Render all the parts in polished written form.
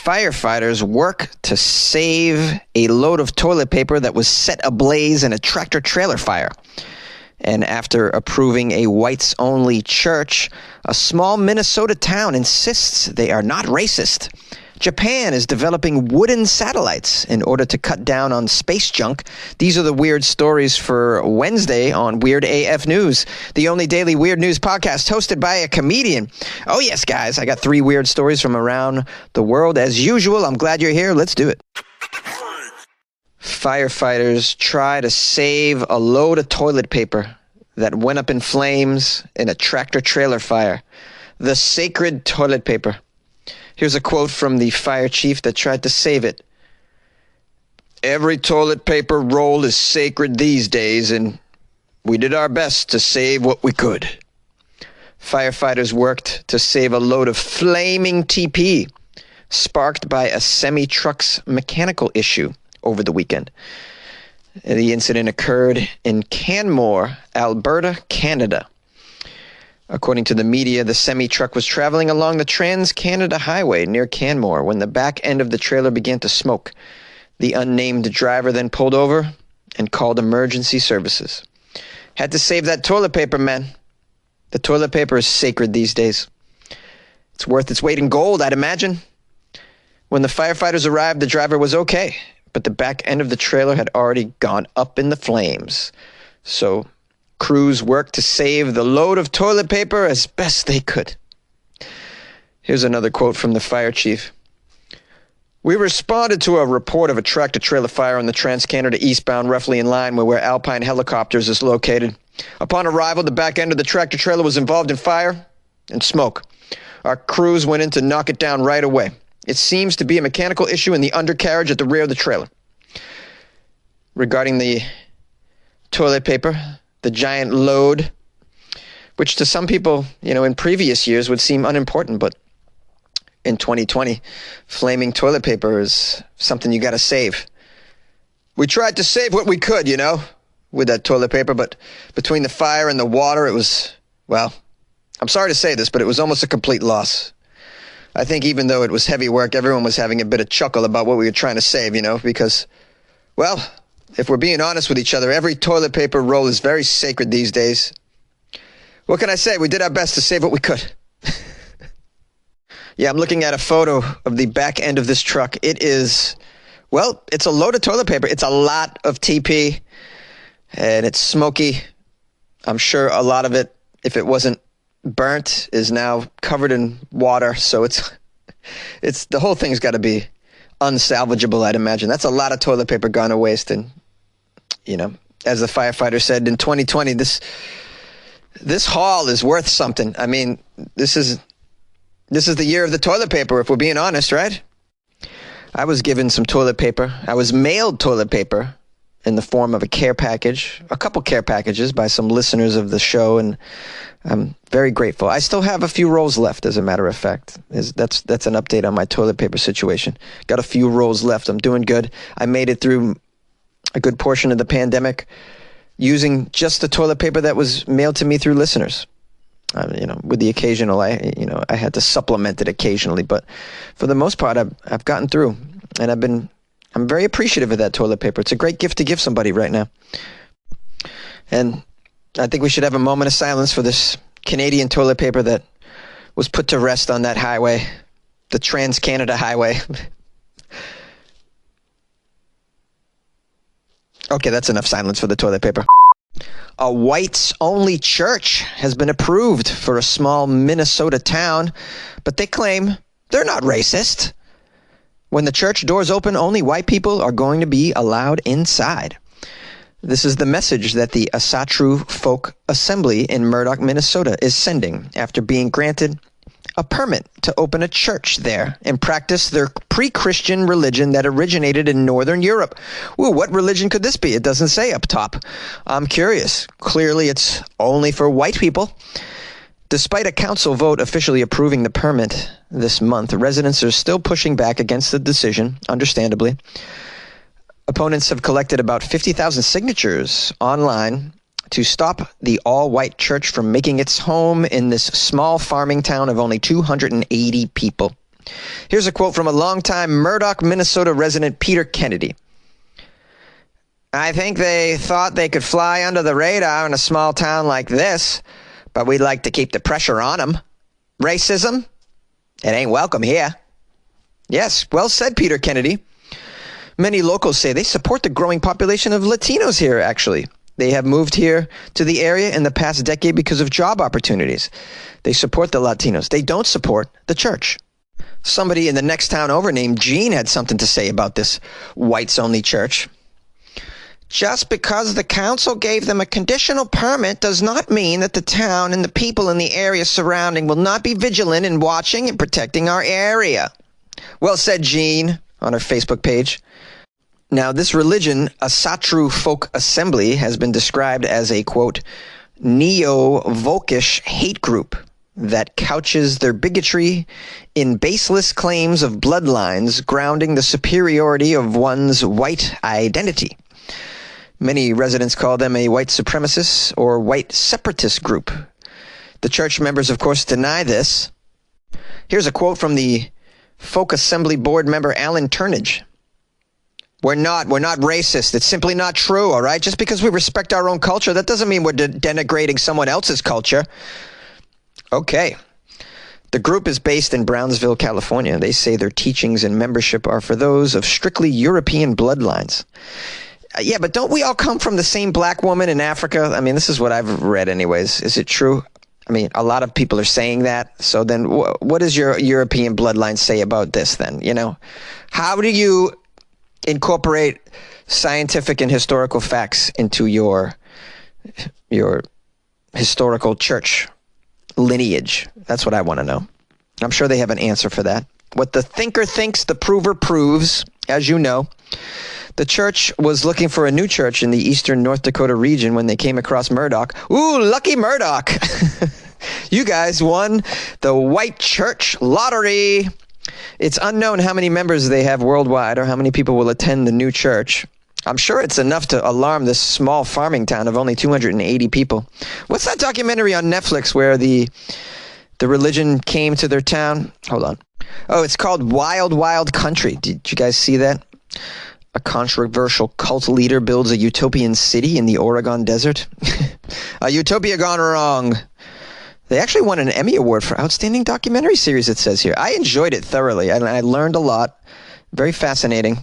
Firefighters work to save a load of toilet paper that was set ablaze in a tractor-trailer fire. And after approving a whites-only church, a small Minnesota town insists they are not racist. Japan is developing wooden satellites in order to cut down on space junk. These are the weird stories for Wednesday on Weird AF News, the only daily weird news podcast hosted by a comedian. Oh yes, guys, I got 3 weird stories from around the world. As usual, I'm glad you're here. Let's do it. Firefighters try to save a load of toilet paper that went up in flames in a tractor-trailer fire. The sacred toilet paper. Here's a quote from the fire chief that tried to save it. "Every toilet paper roll is sacred these days, and we did our best to save what we could." Firefighters worked to save a load of flaming TP, sparked by a semi-truck's mechanical issue over the weekend. The incident occurred in Canmore, Alberta, Canada. According to the media, the semi-truck was traveling along the Trans-Canada Highway near Canmore when the back end of the trailer began to smoke. The unnamed driver then pulled over and called emergency services. Had to save that toilet paper, man. The toilet paper is sacred these days. It's worth its weight in gold, I'd imagine. When the firefighters arrived, the driver was okay, but the back end of the trailer had already gone up in the flames. So crews worked to save the load of toilet paper as best they could. Here's another quote from the fire chief. "We responded to a report of a tractor-trailer fire on the Trans-Canada eastbound, roughly in line with where Alpine Helicopters is located. Upon arrival, the back end of the tractor-trailer was involved in fire and smoke. Our crews went in to knock it down right away. It seems to be a mechanical issue in the undercarriage at the rear of the trailer." Regarding the toilet paper, the giant load, which to some people, in previous years would seem unimportant, but in 2020, flaming toilet paper is something you got to save. We tried to save what we could, with that toilet paper, but between the fire and the water, it was, well, I'm sorry to say this, but it was almost a complete loss. I think even though it was heavy work, everyone was having a bit of chuckle about what we were trying to save, because, well, if we're being honest with each other, every toilet paper roll is very sacred these days. What can I say? We did our best to save what we could. Yeah, I'm looking at a photo of the back end of this truck. It is, well, it's a load of toilet paper. It's a lot of TP, and it's smoky. I'm sure a lot of it, if it wasn't burnt, is now covered in water. So it's the whole thing's got to be unsalvageable, I'd imagine. That's a lot of toilet paper gone to waste. And, as the firefighter said, in 2020, this haul is worth something. I mean, this is the year of the toilet paper, if we're being honest, right? I was given some toilet paper. I was mailed toilet paper in the form of a couple care packages by some listeners of the show, and I'm very grateful. I still have a few rolls left, as a matter of fact. That's an update on my toilet paper situation. Got a few rolls left. I'm doing good. I made it through a good portion of the pandemic using just the toilet paper that was mailed to me through listeners. With the occasional, I had to supplement it occasionally, but for the most part, I've gotten through, and I'm very appreciative of that toilet paper. It's a great gift to give somebody right now. And I think we should have a moment of silence for this Canadian toilet paper that was put to rest on that highway, the Trans-Canada Highway. Okay, that's enough silence for the toilet paper. A whites-only church has been approved for a small Minnesota town, but they claim they're not racist. When the church doors open, only white people are going to be allowed inside. This is the message that the Asatru Folk Assembly in Murdoch, Minnesota is sending after being granted a permit to open a church there and practice their pre-Christian religion that originated in Northern Europe. Ooh, what religion could this be? It doesn't say up top. I'm curious. Clearly, it's only for white people. Despite a council vote officially approving the permit this month, residents are still pushing back against the decision, understandably. Opponents have collected about 50,000 signatures online to stop the all-white church from making its home in this small farming town of only 280 people. Here's a quote from a longtime Murdoch, Minnesota resident, Peter Kennedy. I think they thought they could fly under the radar in a small town like this, but we'd like to keep the pressure on them. Racism? It ain't welcome here. Yes, well said, Peter Kennedy. Many locals say they support the growing population of Latinos here, actually. They have moved here to the area in the past decade because of job opportunities. They support the Latinos. They don't support the church. Somebody in the next town over named Gene had something to say about this whites-only church. Just because the council gave them a conditional permit does not mean that the town and the people in the area surrounding will not be vigilant in watching and protecting our area. Well said, Gene, on her Facebook page. Now, this religion, Asatru Folk Assembly, has been described as a, quote, neo-Volkish hate group that couches their bigotry in baseless claims of bloodlines grounding the superiority of one's white identity. Many residents call them a white supremacist or white separatist group. The church members, of course, deny this. Here's a quote from the Folk Assembly board member Alan Turnage. We're not racist. It's simply not true, all right? Just because we respect our own culture, that doesn't mean we're denigrating someone else's culture. Okay. The group is based in Brownsville, California. They say their teachings and membership are for those of strictly European bloodlines. Yeah, but don't we all come from the same black woman in Africa? I mean, this is what I've read anyways. Is it true? I mean, a lot of people are saying that. So then what does your European bloodline say about this then? You know, how do you incorporate scientific and historical facts into your historical church lineage? That's what I want to know. I'm sure they have an answer for that. What the thinker thinks, the prover proves, as you know. The church was looking for a new church in the eastern North Dakota region when they came across Murdoch. Ooh, lucky Murdoch. You guys won the White Church Lottery. It's unknown how many members they have worldwide or how many people will attend the new church. I'm sure it's enough to alarm this small farming town of only 280 people. What's that documentary on Netflix where the religion came to their town? Hold on. Oh, it's called Wild Wild Country. Did you guys see that? A controversial cult leader builds a utopian city in the Oregon desert. A utopia gone wrong. They actually won an Emmy Award for Outstanding Documentary Series, it says here. I enjoyed it thoroughly, and I learned a lot. Very fascinating.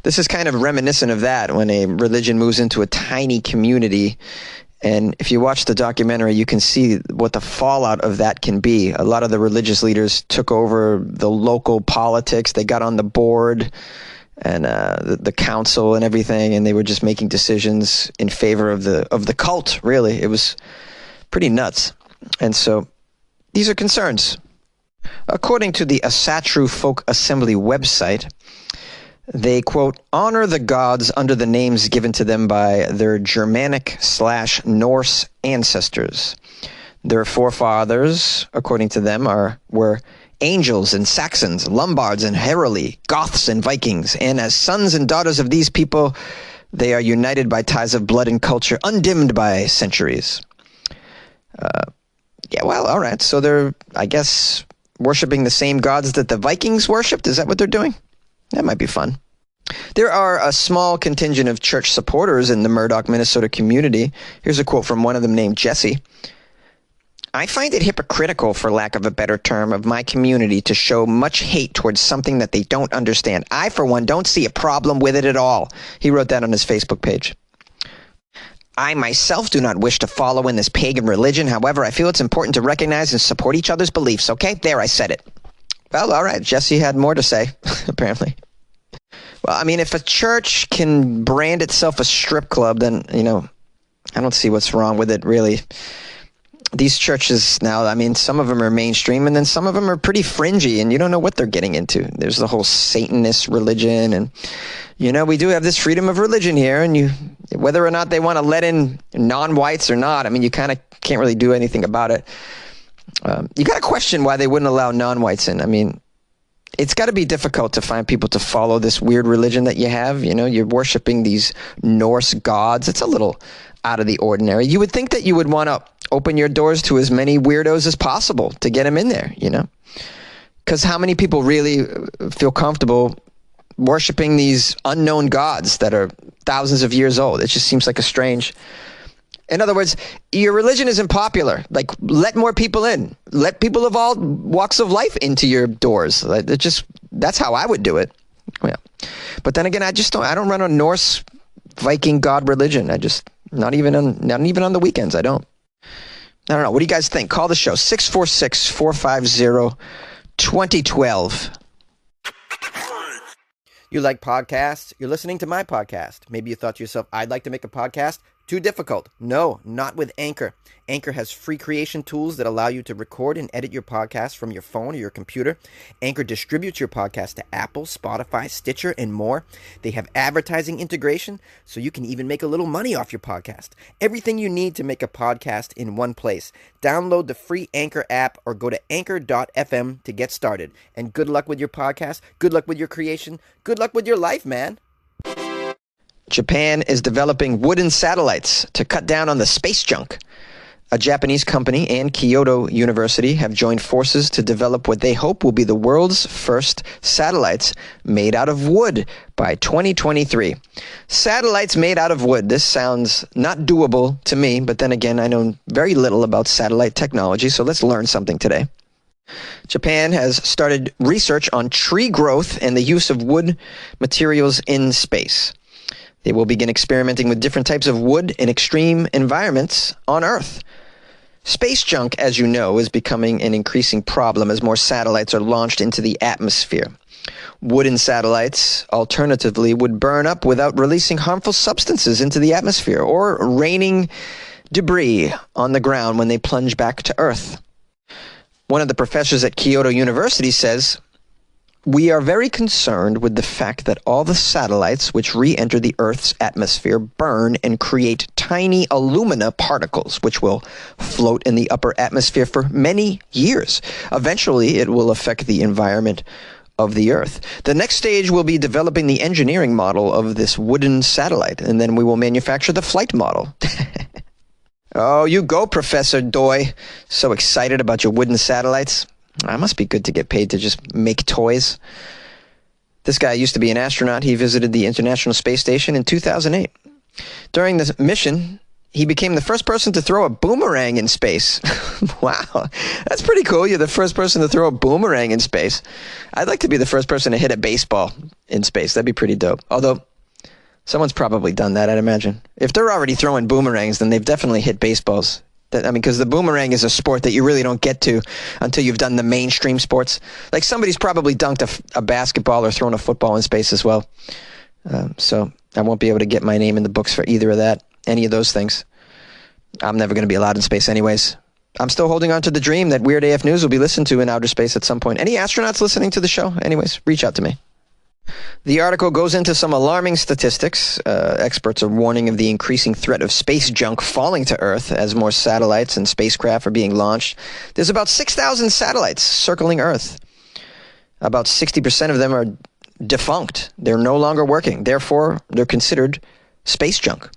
This is kind of reminiscent of that, when a religion moves into a tiny community. And if you watch the documentary, you can see what the fallout of that can be. A lot of the religious leaders took over the local politics. They got on the board and the council and everything, and they were just making decisions in favor of the cult, really. It was pretty nuts. And so these are concerns. According to the Asatru Folk Assembly website, they, quote, honor the gods under the names given to them by their Germanic/Norse ancestors. Their forefathers, according to them, were Angels and Saxons, Lombards and Heruli, Goths and Vikings, and as sons and daughters of these people, they are united by ties of blood and culture, undimmed by centuries. Yeah, well, all right. So they're, I guess, worshiping the same gods that the Vikings worshipped? Is that what they're doing? That might be fun. There are a small contingent of church supporters in the Murdoch, Minnesota community. Here's a quote from one of them named Jesse. I find it hypocritical, for lack of a better term, of my community to show much hate towards something that they don't understand. I, for one, don't see a problem with it at all. He wrote that on his Facebook page. I myself do not wish to follow in this pagan religion. However, I feel it's important to recognize and support each other's beliefs. Okay, there, I said it. Well, all right, Jesse had more to say, apparently. Well, I mean, if a church can brand itself a strip club, then, you know, I don't see what's wrong with it, really. These churches now, I mean, some of them are mainstream, and then some of them are pretty fringy, and you don't know what they're getting into. There's the whole Satanist religion, and, you know, we do have this freedom of religion here, and whether or not they want to let in non-whites or not, I mean, you kind of can't really do anything about it. You got to question why they wouldn't allow non-whites in. I mean, it's got to be difficult to find people to follow this weird religion that you have. You know, you're worshiping these Norse gods. It's a little out of the ordinary. You would think that you would want to open your doors to as many weirdos as possible to get them in there, you know. Because how many people really feel comfortable worshiping these unknown gods that are thousands of years old? It just seems like a strange... In other words, your religion isn't popular. Like, let more people in. Let people of all walks of life into your doors. That's how I would do it. Yeah. But then again, I don't run a Norse Viking god religion. Not even on the weekends. I don't know. What do you guys think? Call the show 646-450-2012. You like podcasts? You're listening to my podcast. Maybe you thought to yourself, I'd like to make a podcast. Too difficult. No, not with Anchor. Anchor has free creation tools that allow you to record and edit your podcast from your phone or your computer. Anchor distributes your podcast to Apple, Spotify, Stitcher, and more. They have advertising integration, so you can even make a little money off your podcast. Everything you need to make a podcast in one place. Download the free Anchor app or go to anchor.fm to get started. And good luck with your podcast. Good luck with your creation. Good luck with your life, man. Japan is developing wooden satellites to cut down on the space junk. A Japanese company and Kyoto University have joined forces to develop what they hope will be the world's first satellites made out of wood by 2023. Satellites made out of wood. This sounds not doable to me, but then again, I know very little about satellite technology, so let's learn something today. Japan has started research on tree growth and the use of wood materials in space. They will begin experimenting with different types of wood in extreme environments on Earth. Space junk, as you know, is becoming an increasing problem as more satellites are launched into the atmosphere. Wooden satellites, alternatively, would burn up without releasing harmful substances into the atmosphere or raining debris on the ground when they plunge back to Earth. One of the professors at Kyoto University says, "We are very concerned with the fact that all the satellites which re-enter the Earth's atmosphere burn and create tiny alumina particles which will float in the upper atmosphere for many years. Eventually, it will affect the environment of the Earth. The next stage will be developing the engineering model of this wooden satellite, and then we will manufacture the flight model." Oh, you go, Professor Doi. So excited about your wooden satellites. It must be good to get paid to just make toys. This guy used to be an astronaut. He visited the International Space Station in 2008. During the mission, he became the first person to throw a boomerang in space. Wow, that's pretty cool. You're the first person to throw a boomerang in space. I'd like to be the first person to hit a baseball in space. That'd be pretty dope. Although, someone's probably done that, I'd imagine. If they're already throwing boomerangs, then they've definitely hit baseballs. Because the boomerang is a sport that you really don't get to until you've done the mainstream sports. Like, somebody's probably dunked a basketball or thrown a football in space as well. So I won't be able to get my name in the books for either of that, any of those things. I'm never going to be allowed in space anyways. I'm still holding on to the dream that Weird AF News will be listened to in outer space at some point. Any astronauts listening to the show? Anyways, reach out to me. The article goes into some alarming statistics. Experts are warning of the increasing threat of space junk falling to Earth as more satellites and spacecraft are being launched. There's about 6,000 satellites circling Earth. About 60% of them are defunct. They're no longer working. Therefore, they're considered space junk.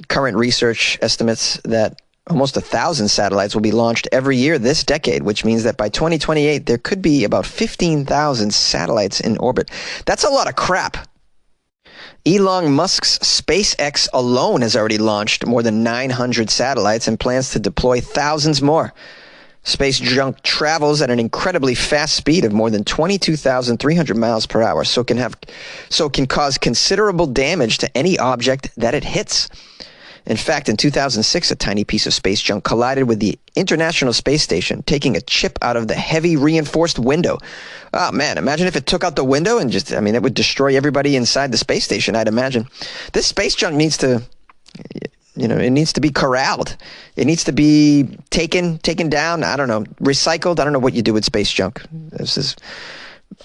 Current research estimates that almost 1,000 satellites will be launched every year this decade, which means that by 2028, there could be about 15,000 satellites in orbit. That's a lot of crap. Elon Musk's SpaceX alone has already launched more than 900 satellites and plans to deploy thousands more. Space junk travels at an incredibly fast speed of more than 22,300 miles per hour, so can cause considerable damage to any object that it hits. In fact, in 2006, a tiny piece of space junk collided with the International Space Station, taking a chip out of the heavy reinforced window. Oh, man, imagine if it took out the window and it would destroy everybody inside the space station, I'd imagine. This space junk needs to, it needs to be corralled. It needs to be taken down, I don't know, recycled. I don't know what you do with space junk.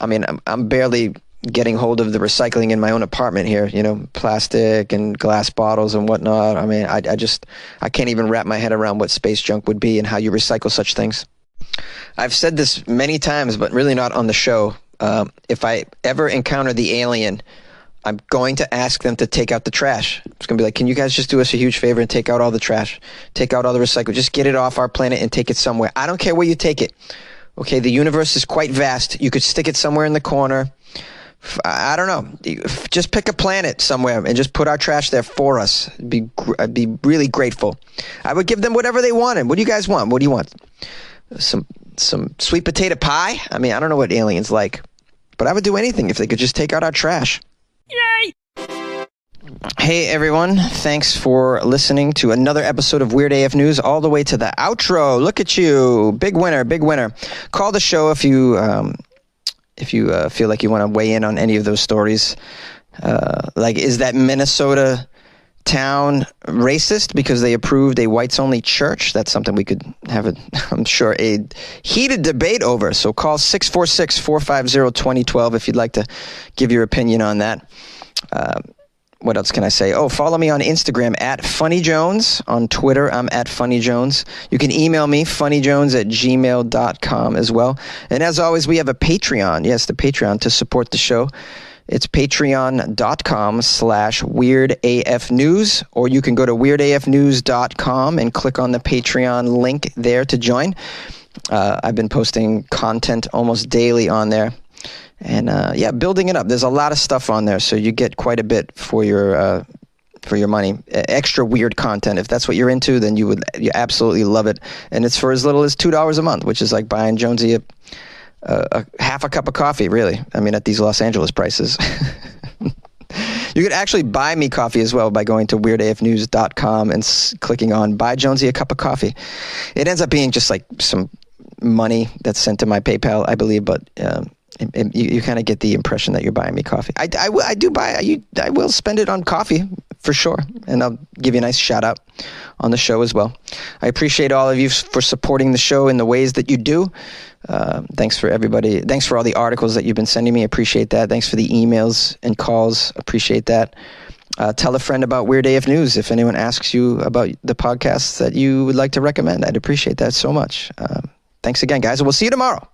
I'm barely getting hold of the recycling in my own apartment here, plastic and glass bottles and whatnot. I can't even wrap my head around what space junk would be and how you recycle such things. I've said this many times, but really not on the show. If I ever encounter the alien, I'm going to ask them to take out the trash. It's going to be like, can you guys just do us a huge favor and take out all the trash? Take out all the recycle. Just get it off our planet and take it somewhere. I don't care where you take it. Okay, the universe is quite vast. You could stick it somewhere in the corner. I don't know. Just pick a planet somewhere and just put our trash there for us. I'd be really grateful. I would give them whatever they wanted. What do you guys want? What do you want? Some sweet potato pie? I mean, I don't know what aliens like, but I would do anything if they could just take out our trash. Yay! Hey everyone, thanks for listening to another episode of Weird AF News, all the way to the outro. Look at you, big winner, big winner. Call the show if you feel like you want to weigh in on any of those stories. Like, is that Minnesota town racist because they approved a whites-only church? That's something we could have, I'm sure, a heated debate over. So call 646-450-2012 if you'd like to give your opinion on that. What else can I say? Oh, follow me on Instagram at FunnyJones. On Twitter, I'm at FunnyJones. You can email me, funnyjones@gmail.com as well. And as always, we have a Patreon. Yes, the Patreon to support the show. It's patreon.com/weirdafnews, or you can go to weirdafnews.com and click on the Patreon link there to join. I've been posting content almost daily on there. And building it up. There's a lot of stuff on there, so you get quite a bit for your money. Extra weird content. If that's what you're into, then you absolutely love it. And it's for as little as $2 a month, which is like buying Jonesy a half a cup of coffee, really. I mean, at these Los Angeles prices. You could actually buy me coffee as well by going to weirdafnews.com and clicking on Buy Jonesy a Cup of Coffee. It ends up being just like some money that's sent to my PayPal, I believe, but you kind of get the impression that you're buying me coffee. I will spend it on coffee for sure, and I'll give you a nice shout out on the show as well. I appreciate all of you for supporting the show in the ways that you do. Thanks for everybody. Thanks for all the articles that you've been sending me. Appreciate that. Thanks for the emails and calls. Appreciate that. Tell a friend about Weird AF News if anyone asks you about the podcasts that you would like to recommend. I'd appreciate that so much. Thanks again, guys, and we'll see you tomorrow.